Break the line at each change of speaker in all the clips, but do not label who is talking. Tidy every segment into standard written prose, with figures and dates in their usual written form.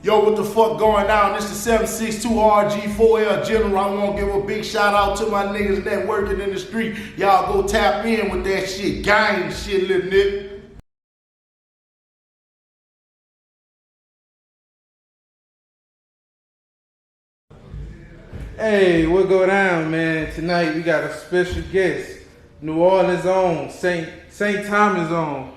Yo, what the fuck going on? This is 762 RG4L General. I want to give a big shout out to my niggas networking in the street. Y'all go tap in with that shit. Gang shit, little nigga.
Hey, what go down, man? Tonight we got a special guest. New Orleans own, St. Thomas own,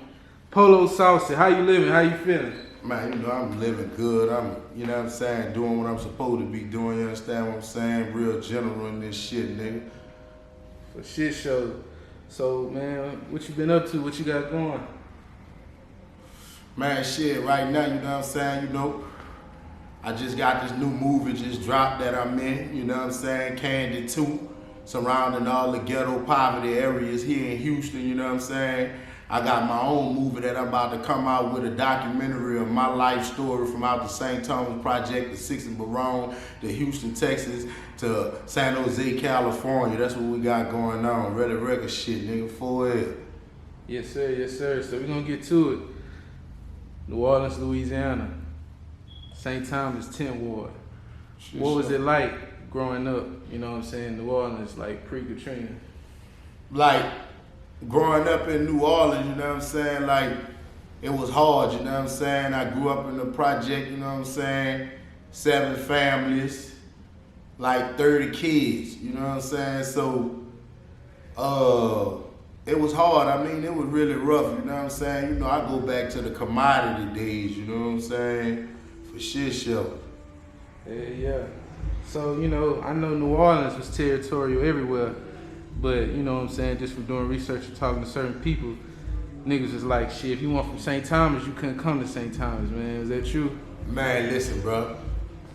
Polo Saucy. How you living? How you feeling?
Man, you know, I'm living good. I'm, you know what I'm saying, doing what I'm supposed to be doing. You understand what I'm saying? Real general in this shit, nigga.
For shit show. So, man, what you been up to? What you got going?
Man, shit, right now, you know what I'm saying? You know, I just got this new movie just dropped that I'm in, you know what I'm saying? Candy 2, surrounding all the ghetto poverty areas here in Houston, you know what I'm saying? I got my own movie that I'm about to come out with, a documentary of my life story from out the St. Thomas Project to 6 and Barone to Houston, Texas to San Jose, California. That's what we got going on. Really record shit, nigga, 4L.
Yes, sir, yes, sir. So we're gonna get to it. New Orleans, Louisiana. St. Thomas 10th Ward. What was it like growing up, you know what I'm saying, New Orleans, like pre-Katrina?
Like, growing up in New Orleans, you know what I'm saying, like, it was hard, you know what I'm saying? I grew up in the project, you know what I'm saying? 7 families, like 30 kids, you know what I'm saying? So, it was hard. I mean, it was really rough, you know what I'm saying? You know, I go back to the commodity days, you know what I'm saying? For shit show.
Yeah. So, you know, I know New Orleans was territorial everywhere. But, you know what I'm saying, just from doing research and talking to certain people, niggas is like, shit, if you want from St. Thomas, you couldn't come to St. Thomas, man. Is that true?
Man, listen, bro.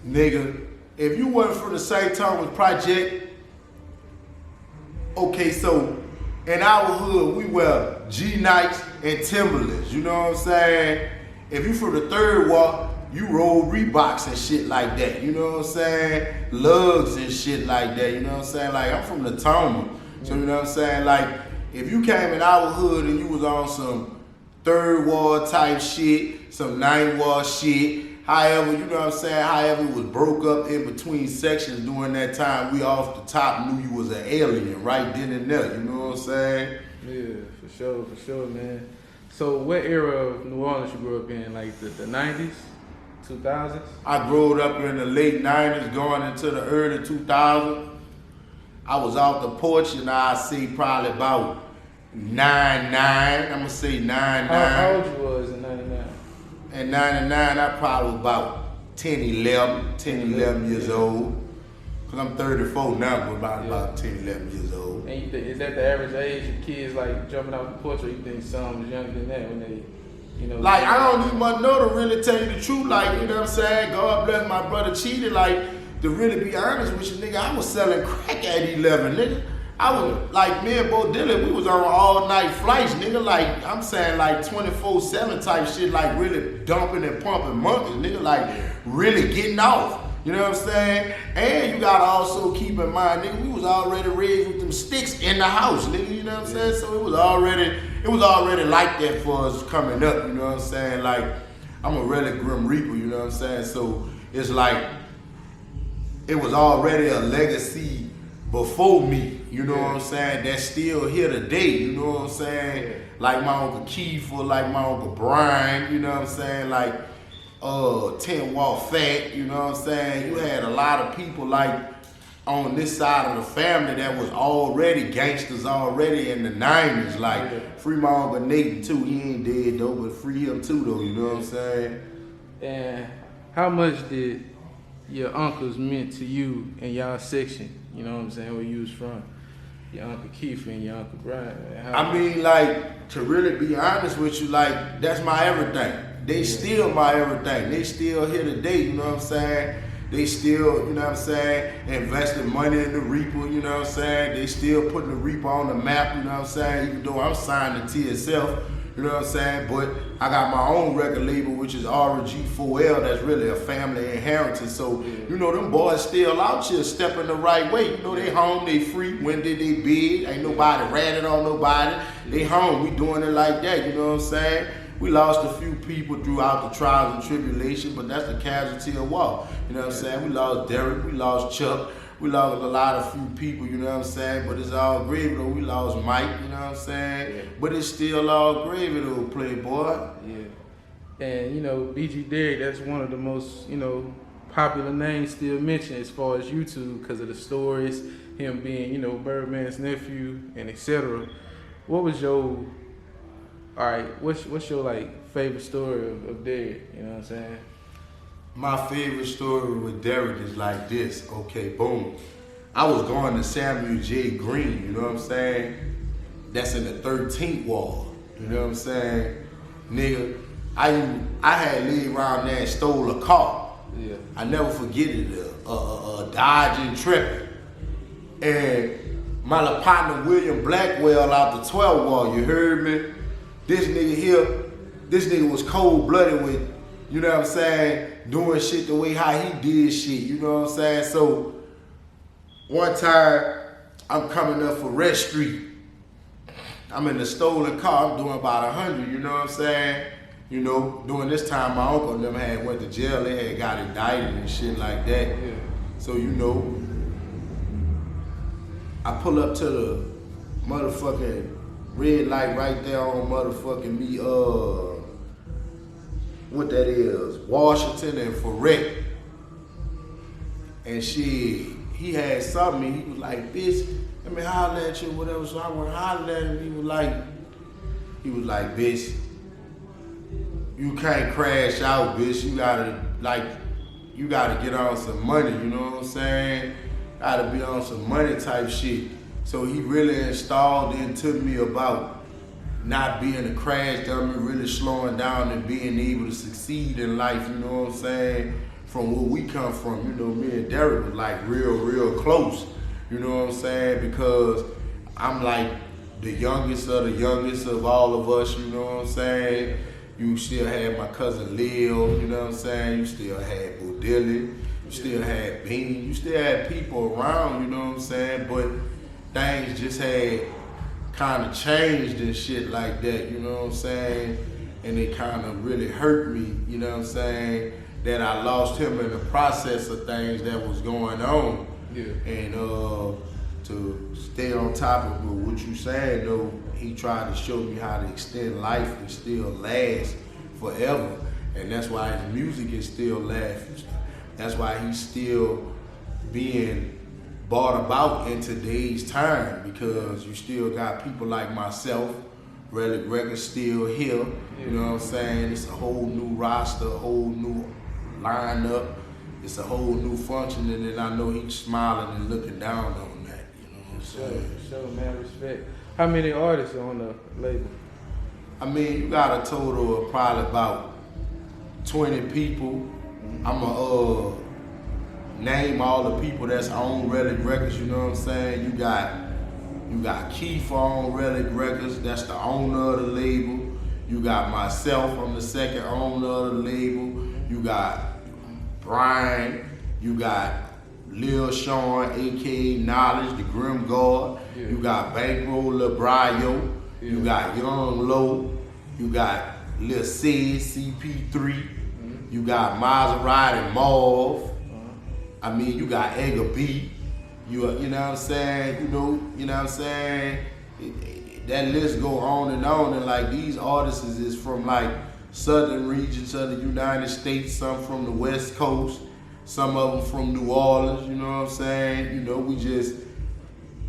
Nigga, if you wasn't from the St. Thomas Project, okay, so in our hood, we wear G-Nikes and Timberlands, you know what I'm saying? If you from the 3rd Ward, you roll Reeboks and shit like that, you know what I'm saying? Lugs and shit like that, you know what I'm saying? Like, I'm from the Toma. So, you know what I'm saying? Like, if you came in our hood and you was on some 3rd Ward type shit, some 9th Ward shit, however, you know what I'm saying? However, it was broke up in between sections during that time, we off the top knew you was an alien right then and there, you know what I'm saying?
Yeah, for sure, man. So, what era of New Orleans you grew up in? Like the 90s? 2000s?
I grew up in the late 90s, going into the early 2000s. I was off the porch and I see probably about 99. I'm gonna say 99.
How old you was in 99?
In 99, I probably was about 10, 11 years old. Cause I'm 34 now, but about 10, 11 years old.
And you think, is that the average age of kids like jumping off the porch, or you think some was younger than that when they, you know?
Like, I don't even know to really tell you the truth. Like, you know what I'm saying? God bless my brother cheated. Like, to really be honest with you, nigga, I was selling crack at 11, nigga. I was, like, me and Bo Dillon, we was on all night flights, nigga. Like, I'm saying, like, 24/7 type shit, like, really dumping and pumping monkeys, nigga. Like, really getting off. You know what I'm saying? And you gotta also keep in mind, nigga, we was already raised with them sticks in the house, nigga. You know what I'm saying? So it was already like that for us coming up. You know what I'm saying? Like, I'm a really grim reaper. You know what I'm saying? So it's like it was already a legacy before me. You know what I'm saying? That's still here today. You know what I'm saying? Like my Uncle Kiefer, like my Uncle Brian. You know what I'm saying? Like 10 Wall Fat, you know what I'm saying? You had a lot of people like on this side of the family that was already gangsters already in the 90s. Like free my Uncle Nathan too, he ain't dead though, but free him too though, you know what I'm saying?
And how much did your uncles meant to you in y'all section, you know what I'm saying, where you was from? Your Uncle Keith and your Uncle Brian.
I mean, like, to really be honest with you, like, that's my everything. They still my everything. They still here today, you know what I'm saying? They still, you know what I'm saying, investing money in the Reaper, you know what I'm saying? They still putting the Reaper on the map, you know what I'm saying? Even though I'm signed to TSF, you know what I'm saying? But I got my own record label, which is RG4L, that's really a family inheritance. So, you know, them boys still out here stepping the right way. You know, they home, they free. When did they big? Ain't nobody ratted on nobody. They home, we doing it like that, you know what I'm saying? We lost a few people throughout the trials and tribulation, but that's the casualty of war. You know what I'm saying? We lost Derrick, we lost Chuck, we lost a lot of few people, you know what I'm saying? But it's all gravy though. We lost Mike, you know what I'm saying? Yeah. But it's still all gravy though, Playboy.
Yeah. And you know, BG Derrick, that's one of the most, you know, popular names still mentioned as far as YouTube because of the stories, him being, you know, Birdman's nephew and etc. What was your, what's your like favorite story of Derrick? You know what I'm saying?
My favorite story with Derrick is like this. Okay, boom. I was going to Samuel J. Green, you know what I'm saying? That's in the 13th ward, you know what I'm saying? Nigga, I had laid around there and stole a car.
Yeah.
I never forget it, a Dodge Intrepid. And my little partner William Blackwell out the 12th wall, you heard me? This nigga here, this nigga was cold-blooded with, you know what I'm saying, doing shit the way how he did shit, you know what I'm saying? So, one time, I'm coming up for Red Street. I'm in the stolen car, I'm doing about 100, you know what I'm saying? You know, during this time, my uncle and them had went to jail, they had got indicted and shit like that.
Yeah.
So, you know, I pull up to the motherfucking red light right there on motherfucking me, what that is, Washington and Ferret. And shit, he had something, he was like, bitch, let me holler at you, whatever. So I went holler at him, he was like, bitch, you can't crash out, bitch. You gotta get on some money, you know what I'm saying? Gotta be on some money type shit. So he really installed into me about not being a crash dummy, really slowing down and being able to succeed in life, you know what I'm saying? From where we come from, you know, me and Derrick was like real close, you know what I'm saying? Because I'm like the youngest of all of us, you know what I'm saying? You still had my cousin Lil, you know what I'm saying? You still had Bo Dilly, you still had Bean, you still had people around, you know what I'm saying? But things just had kind of changed and shit like that, you know what I'm saying? And it kind of really hurt me, you know what I'm saying? That I lost him in the process of things that was going on.
Yeah.
And to stay on top of what you saying though, he tried to show me how to extend life and still last forever. And that's why his music is still lasting. That's why he's still being brought about in today's time, because you still got people like myself, Relic Records still here, you know what I'm saying? It's a whole new roster, a whole new lineup, it's a whole new function, and then I know he's smiling and looking down on that, you know what I'm saying?
Sure, man, respect. How many artists are on the label?
I mean, you got a total of probably about 20 people. I'ma name all the people that's on Relic Records, you know what I'm saying? You got Keith on Relic Records, that's the owner of the label. You got myself, I'm the second owner of the label. You got Brian, you got Lil Sean, aka Knowledge, the Grim Guard. Yeah. You got Bankroll Lil Brio. Yeah. You got Young Low. You got Lil Sid, CP3. Mm-hmm. You got Maserati and Mauve. I mean, you got Edgar B. You know what I'm saying? You know what I'm saying? That list go on, and like these artists is from like southern regions of the United States, some from the West Coast, some of them from New Orleans, you know what I'm saying? You know, we just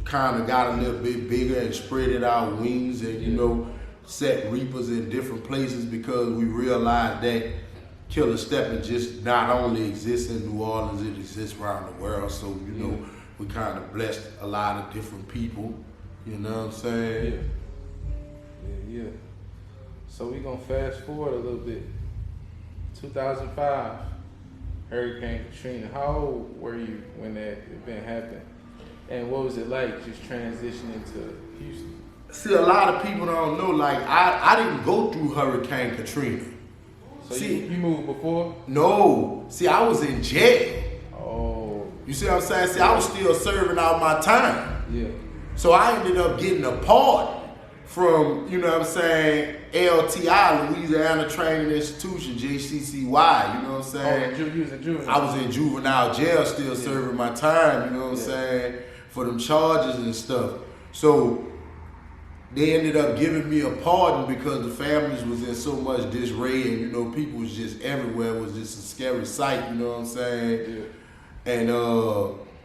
kind of got a little bit bigger and spreaded our wings and, you know, set reapers in different places because we realized that Killer Steppin' just not only exists in New Orleans, it exists around the world. So, you know, we kind of blessed a lot of different people, you know what I'm saying?
Yeah. So we gonna fast forward a little bit. 2005, Hurricane Katrina. How old were you when that event happened? And what was it like just transitioning to Houston?
See, a lot of people don't know, like, I didn't go through Hurricane Katrina.
So you moved before?
No. See, I was in jail.
Oh.
You see what I'm saying? See, I was still serving out my time.
Yeah.
So I ended up getting a pardon from, you know what I'm saying, LTI, Louisiana Training Institution, JCCY, you know what I'm saying?
Oh, you was in juvenile.
I was in juvenile jail still serving my time, you know what I'm saying, for them charges and stuff. So they ended up giving me a pardon because the families was in so much disarray and, you know, people was just everywhere. It was just a scary sight, you know what I'm saying? Yeah. And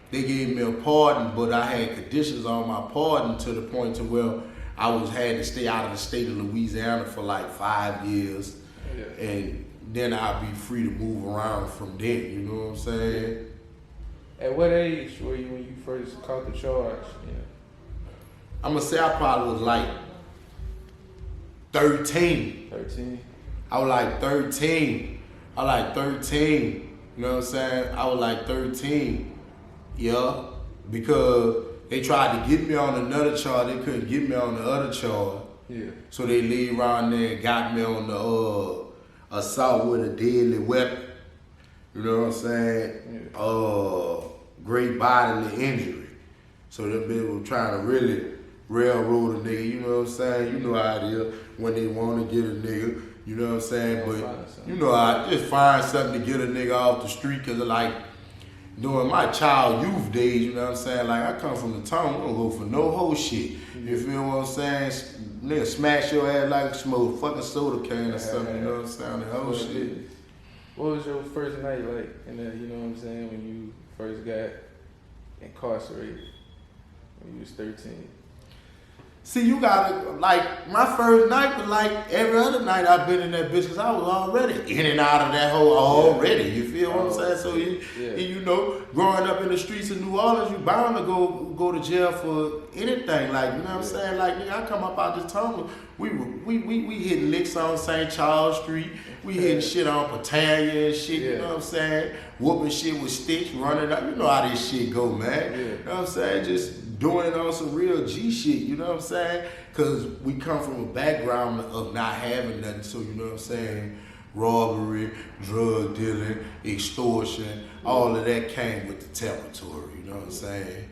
they gave me a pardon, but I had conditions on my pardon to the point to where I had to stay out of the state of Louisiana for like 5 years. Yeah. And then I'd be free to move around from there, you know what I'm saying?
At what age were you when you first caught the charge? Yeah.
I'm gonna say I probably was like 13.
13?
I was like 13. You know what I'm saying? I was like 13. Yeah. Because they tried to get me on another charge. They couldn't get me on the other charge. Yeah. So they laid around there and got me on the assault with a deadly weapon. You know what I'm saying? Yeah. Great bodily injury. So them bitches were trying to really railroad a nigga, you know what I'm saying? You know how it is when they want to get a nigga, you know what I'm saying? But you know, I just find something to get a nigga off the street because like during my youth days, you know what I'm saying? Like I come from the town, we don't go for no whole shit. You feel what I'm saying? Nigga smash your ass like a smoke fucking soda can or something, you know what I'm saying? The whole shit.
What was your first night like in there, you know what I'm saying, when you first got incarcerated when you was 13?
See, you gotta, like, my first night was like every other night I've been in that bitch because I was already in and out of that hole already. You feel what I'm saying? So, you know, growing up in the streets of New Orleans, you bound to go to jail for anything. Like, you know what I'm saying? Like, nigga, I come up out this tunnel, we hitting licks on St. Charles Street. We hitting shit on Patalia and shit, you know what I'm saying? Whooping shit with sticks, running up. You know how this shit go, man. You know what I'm saying? Just doing it on some real G shit, you know what I'm saying? Because we come from a background of not having nothing, so you know what I'm saying? Robbery, drug dealing, extortion, all of that came with the territory, you know what I'm saying?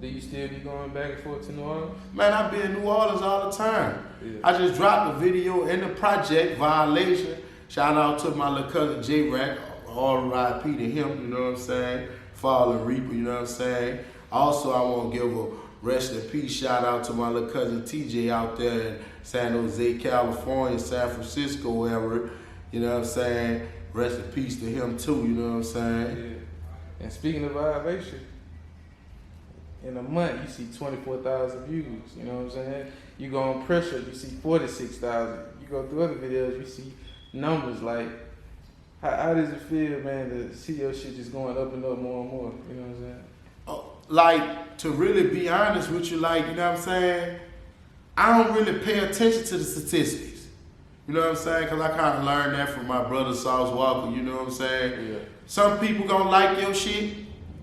Do you still be going back and forth to New Orleans?
Man, I be in New Orleans all the time. Yeah. I just dropped a video in the project, Violation. Shout out to my little cousin J-Rack, R.I.P. to him, you know what I'm saying? Fallen Reaper, you know what I'm saying? Also, I want to give a rest in peace shout out to my little cousin TJ out there in San Jose, California, San Francisco, wherever, you know what I'm saying? Rest in peace to him too, you know what I'm saying?
Yeah. And speaking of Violation, in a month, you see 24,000 views, you know what I'm saying? You go on Pressure, you see 46,000. You go through other videos, you see numbers like, how does it feel, man, to see your shit just going up and up more and more, you know what I'm saying?
Like, to really be honest with you, like, you know what I'm saying? I don't really pay attention to the statistics. You know what I'm saying? Because I kind of learned that from my brother, Sauce Walka, you know what I'm saying? Yeah. Some people gonna like your shit.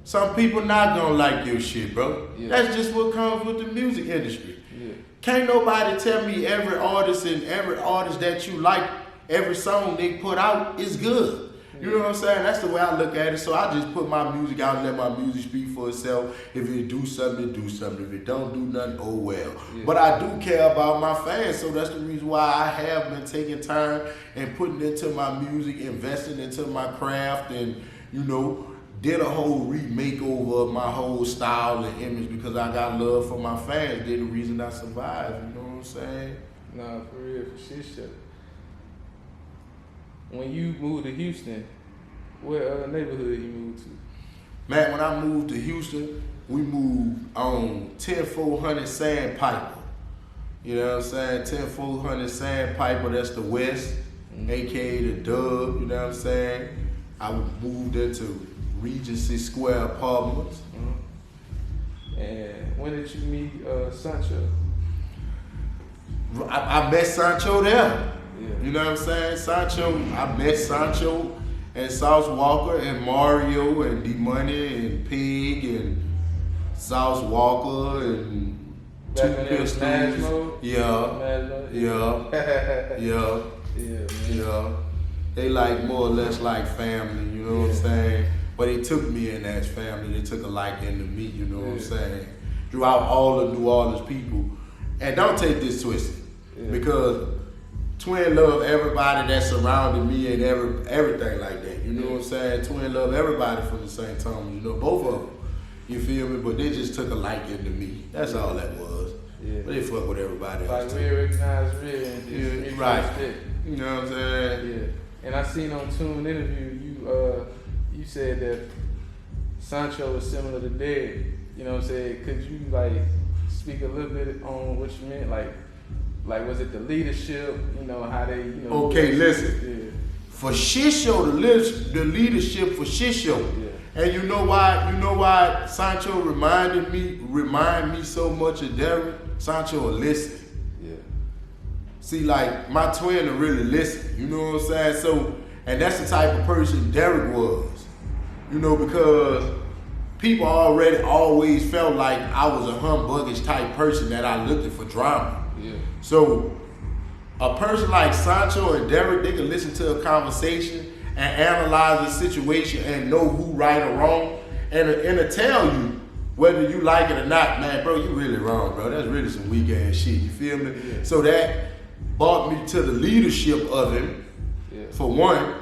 Some people not gonna like your shit, bro. Yeah. That's just what comes with the music industry. Yeah. Can't nobody tell me every artist that you like, every song they put out is good. You know what I'm saying? That's the way I look at it. So I just put my music out and let my music speak for itself. If it do something, it do something. If it don't do nothing, oh well. Yeah. But I do care about my fans, so that's the reason why I have been taking time and putting into my music, investing into my craft, and, you know, did a whole remake over of my whole style and image because I got love for my fans. They're the reason I survived, you know what I'm saying?
Nah, for real, for shit. When you moved to Houston, what neighborhood you moved to?
Man, when I moved to Houston, we moved on 10400 Sandpiper. You know what I'm saying? 10400 Sandpiper, that's the west, aka the Dub, you know what I'm saying? I moved into Regency Square Apartments.
And when did you meet Sancho?
I met Sancho there. Yeah. You know what I'm saying? Sancho, I met Sancho and Sauce Walka and Mario and D-Money and Pig and Sauce Walka and Two Pistols. Yeah. They like more or less like family, you know what I'm saying? But they took me in as family. They took a liking to me, you know what I'm saying? Throughout all the New Orleans people, And don't take this twisted, because Twin love everybody that surrounded me and everything like that. You know what I'm saying? Twin love everybody from the same time. You know, both of them. You feel me? But they just took a liking to me. That's all that was. Yeah. But they fuck with everybody else.
Like real recognize real and just
right.
Respect.
You know what I'm saying?
Yeah. And I seen on Tune interview you said that Sancho was similar to Derrick. You know what I'm saying? Could you like speak a little bit on what you meant? Like was it the leadership? You know how they
Okay, listen. For shit show, the leadership for shit show. Yeah. And you know why Sancho remind me so much of Derrick? Sancho will listen. Yeah. See, like my twin will really listen. You know what I'm saying? So, and that's the type of person Derrick was. You know, because people already always felt like I was a humbuggish type person that I looked for drama. Yeah. So a person like Sancho and Derrick, they can listen to a conversation and analyze the situation and know who right or wrong, and to tell you whether you like it or not. Man, bro, you really wrong, bro. That's really some weak ass shit. You feel me? Yeah. So that brought me to the leadership of him, for one.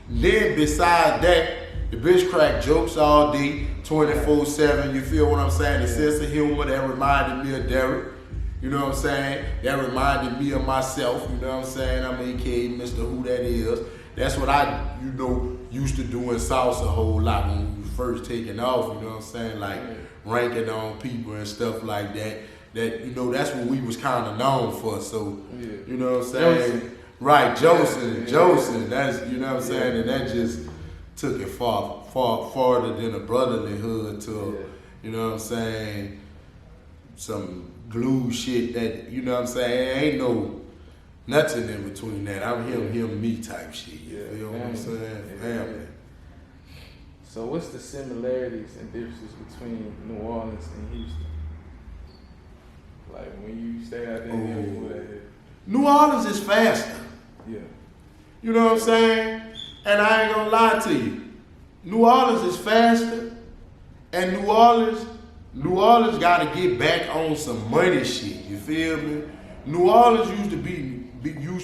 Then besides that, the bitch crack jokes all day, 24/7. You feel what I'm saying? The sense of humor that reminded me of Derrick. You know what I'm saying? That reminded me of myself. You know what I'm saying? I'm AKA Mr. Who That Is. That's what I, used to do in salsa a whole lot when we was first taking off. You know what I'm saying? Like ranking on people and stuff like that. That's what we was kind of known for. So, you know what I'm saying? Joseph. Right, Joseph. That's, you know what I'm saying? And that just took it farther than a brotherlyhood to, you know what I'm saying, some glue shit that, you know what I'm saying, ain't no nothing in between that. I'm him, me type shit. You feel what I'm saying? Family.
So what's the similarities and differences between New Orleans and Houston? Like when you stay out there,
New Orleans is faster.
Yeah.
You know what I'm saying? And I ain't gonna lie to you. New Orleans is faster, and New Orleans gotta get back on some money shit. You feel me? New Orleans used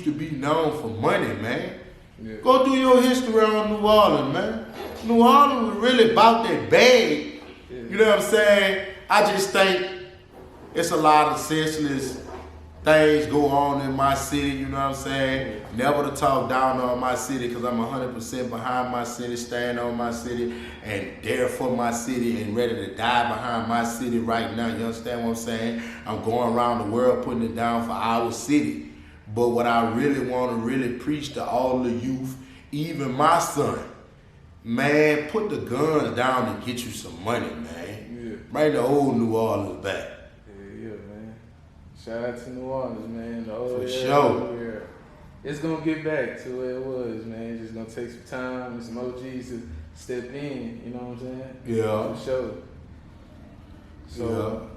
to be known for money, man. Yeah. Go through your history on New Orleans, man. New Orleans was really about that bag. Yeah. You know what I'm saying? I just think it's a lot of senseless things go on in my city, you know what I'm saying? Never to talk down on my city, because I'm 100% behind my city, stand on my city, and there for my city, and ready to die behind my city right now. You understand what I'm saying? I'm going around the world putting it down for our city. But what I really want to really preach to all the youth, even my son, man, put the guns down and get you some money, man. Yeah. Bring the old New Orleans back.
Shout out to New Orleans, man.
For sure.
It's gonna get back to where it was, man. It's just gonna take some time and some OGs to step in, you know what I'm saying?
Yeah.
For sure. So